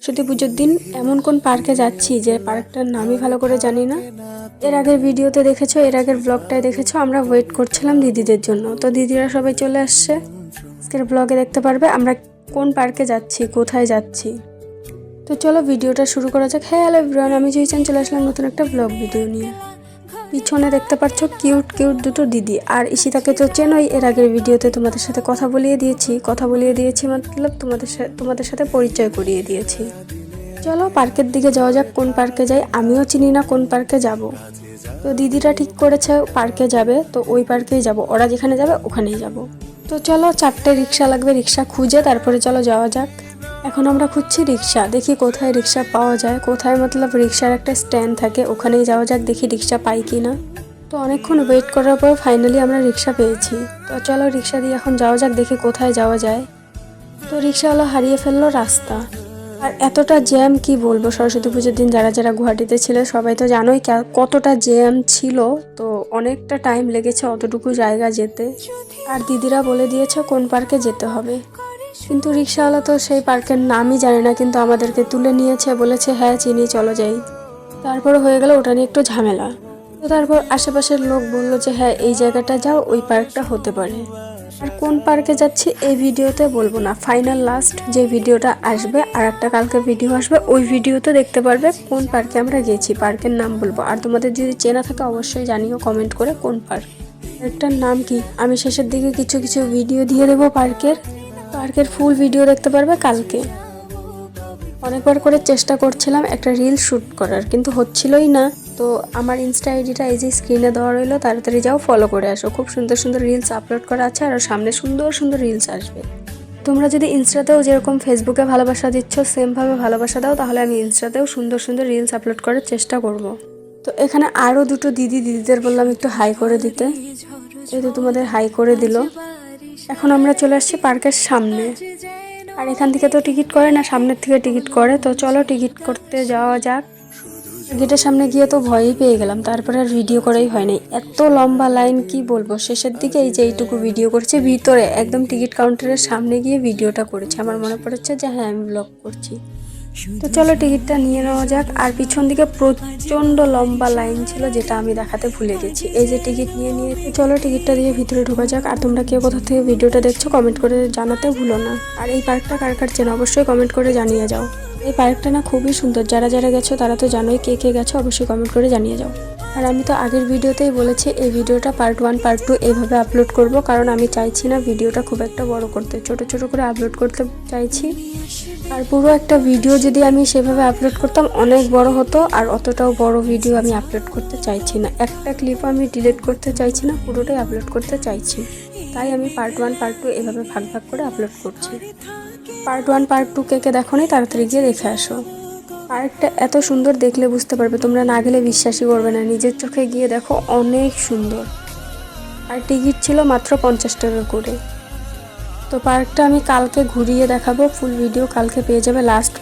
সরস্বতী পুজোর দিন এমন কোন পার্কে যাচ্ছি যে পার্কটার নামই ভালো করে জানি না। এর আগের ভিডিওতে দেখেছো, এর আগের ব্লগটায় দেখেছো আমরা ওয়েট করছিলাম দিদিদের জন্য। তো দিদিরা সবাই চলে আসছে। আজকের ব্লগে দেখতে পারবে আমরা কোন পার্কে যাচ্ছি, কোথায় যাচ্ছি। তো চলো ভিডিওটা শুরু করা যাক। হ্যালো এভরিওয়ান, আমি জয়চান চলে আসলাম নতুন একটা ব্লগ ভিডিও নিয়ে। পিছনে দেখতে পাচ্ছ কিউট কিউট দুটো দিদি, আর ঈশিতাকে তো চেনোই, এর আগের ভিডিওতে তোমাদের সাথে কথা বলিয়ে দিয়েছি মতলব তোমাদের সাথে পরিচয় করিয়ে দিয়েছি। চলো পার্কের দিকে যাওয়া যাক। কোন পার্কে যাই আমিও চিনি না, কোন পার্কে যাব। তো দিদিরা ঠিক করেছে পার্কে যাবে, তো ওই পার্কেই যাব, ওরা যেখানে যাবে ওখানেই যাব। তো চলো 4টে রিক্সা লাগবে, রিক্সা খুঁজে তারপরে চলো যাওয়া যাক। এখন আমরা খুঁজছি রিক্সা, দেখি কোথায় রিক্সা পাওয়া যায়, কোথায় মতলব রিক্সার একটা স্ট্যান্ড থাকে, ওখানেই যাওয়া যাক, দেখি রিক্সা পাই কি না। তো অনেকক্ষণ ওয়েট করার পর ফাইনালি আমরা রিক্সা পেয়েছি। তো চলো রিক্সা দিয়ে এখন যাওয়া যাক, দেখি কোথায় যাওয়া যায়। তো রিক্সাওয়ালা হারিয়ে ফেললো রাস্তা। আর এতটা জ্যাম কি বলবো, সরস্বতী পুজোর দিন যারা যারা গুয়াহাটিতে ছিল সবাই তো জানোই কতটা জ্যাম ছিল। তো অনেকটা টাইম লেগেছে অতটুকু জায়গা যেতে। আর দিদিরা বলে দিয়েছে কোন পার্কে যেতে হবে, কিন্তু রিক্সাওয়ালা তো সেই পার্কের নামই জানে না, কিন্তু আমাদেরকে তুলে নিয়েছে, বলেছে হ্যাঁ চিনি চলো যাই। তারপরে হয়ে গেল ওটা নিয়ে একটু ঝামেলা। তো তারপর আশেপাশের লোক বললো যে হ্যাঁ এই জায়গাটা যাও, ওই পার্কটা হতে পারে। আর কোন পার্কে যাচ্ছি এই ভিডিওতে বলবো না, ফাইনাল লাস্ট যে ভিডিওটা আসবে আর একটা কালকে ভিডিও আসবে, ওই ভিডিওতে দেখতে পারবে কোন পার্কে আমরা গেছি, পার্কের নাম বলবো। আর তোমাদের যদি চেনা থাকে অবশ্যই জানিও কমেন্ট করে কোন পার্কটার নাম কি। আমি শেষের দিকে কিছু কিছু ভিডিও দিয়ে দেবো পার্কের ফুল ভিডিও দেখতে পারবে কালকে। অনেকবার করে চেষ্টা করছিলাম একটা রিল শ্যুট করার, কিন্তু হচ্ছিলই না। তো আমার ইনস্টা আইডিটা এই যে স্ক্রিনে দেওয়া রইলো, তাড়াতাড়ি যাও ফলো করে আসো। খুব সুন্দর সুন্দর রিলস আপলোড করা আছে, আর সামনে সুন্দর সুন্দর রিলস আসবে। তোমরা যদি ইনস্টাতেও যেরকম ফেসবুকে ভালোবাসা দিচ্ছ সেমভাবে ভালোবাসা দাও, তাহলে আমি ইনস্টাতেও সুন্দর সুন্দর রিলস আপলোড করার চেষ্টা করব। তো এখানে আরও দুটো দিদিদের বললাম একটু হাই করে দিতে, এই তো তোমাদের হাই করে দিল। এখন আমরা চলে আসছি পার্কের সামনে। আর এখান থেকে তো টিকিট করে না, সামনের থেকে টিকিট করে। তো চলো টিকিট করতে যাওয়া যাক। গেটের সামনে গিয়ে তো ভয়ই পেয়ে গেলাম, তারপরে আর ভিডিও করাই হয় নাই, এত লম্বা লাইন কি বলবো। শেষের দিকে এই যে এইটুকু ভিডিও করছি, ভিতরে একদম টিকিট কাউন্টারের সামনে গিয়ে ভিডিওটা করেছি। আমার মনে পড়েছে যে হ্যাঁ আমি ব্লগ করছি। তো চলো টিকিটটা নিয়ে নেওয়া যাক। আর পিছন দিকে প্রচণ্ড লম্বা লাইন ছিল, যেটা আমি দেখাতে ভুলে গেছি। এই যে টিকিট নিয়ে চলো টিকিটটা দিয়ে ভিতরে ঢোকা যাক। আর তোমরা কেউ কোথা থেকে ভিডিওটা দেখছো কমেন্ট করে জানাতে ভুলো না। আর এই পার্কটা কার কার চেনো অবশ্যই কমেন্ট করে জানিয়ে যাও। এই পার্কটা না খুবই সুন্দর, যারা যারা গেছো তারা তো জানোই, কে কে গেছো অবশ্যই কমেন্ট করে জানিয়ে যাও। আর আমি তো আগের ভিডিওতেই বলেছি এই ভিডিওটা পার্ট 1 পার্ট 2 এইভাবে আপলোড করব, কারণ আমি চাইছি না ভিডিওটা খুব একটা বড় করতে, ছোট ছোট করে আপলোড করতে চাইছি। আর পুরো একটা ভিডিও যদি আমি সেভাবে আপলোড করতাম অনেক বড় হতো, আর অতটাও বড় ভিডিও আমি আপলোড করতে চাইছি না। একটা ক্লিপও আমি ডিলিট করতে চাইছি না, পুরোটাই আপলোড করতে চাইছি। তাই আমি পার্ট 1 পার্ট 2 এভাবে ভাগ ভাগ করে আপলোড করছি। পার্ট 1 পার্ট 2 কে দেখো নি, তাড়াতাড়ি গিয়ে দেখে আসো। পার্কটা এত সুন্দর, দেখলে বুঝতে পারবে, তোমরা না গেলে বিশ্বাসই করবে না, নিজের চোখে গিয়ে দেখো, অনেক সুন্দর। আর টিকিট ছিল মাত্র 50 টাকা করে। তো পার্কটা আমি কালকে ঘুরিয়ে দেখাবো, ফুল ভিডিও কালকে পেয়ে যাবে। লাস্ট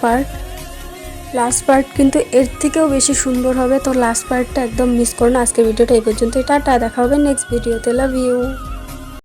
পার্ট কিন্তু এর থেকেও বেশি সুন্দর হবে। তো লাস্ট পার্টটা একদম মিস করো না। আজকে ভিডিওটা এই পর্যন্তই, টাটা, দেখা হবে নেক্সট ভিডিওতে, লাভ ইউ।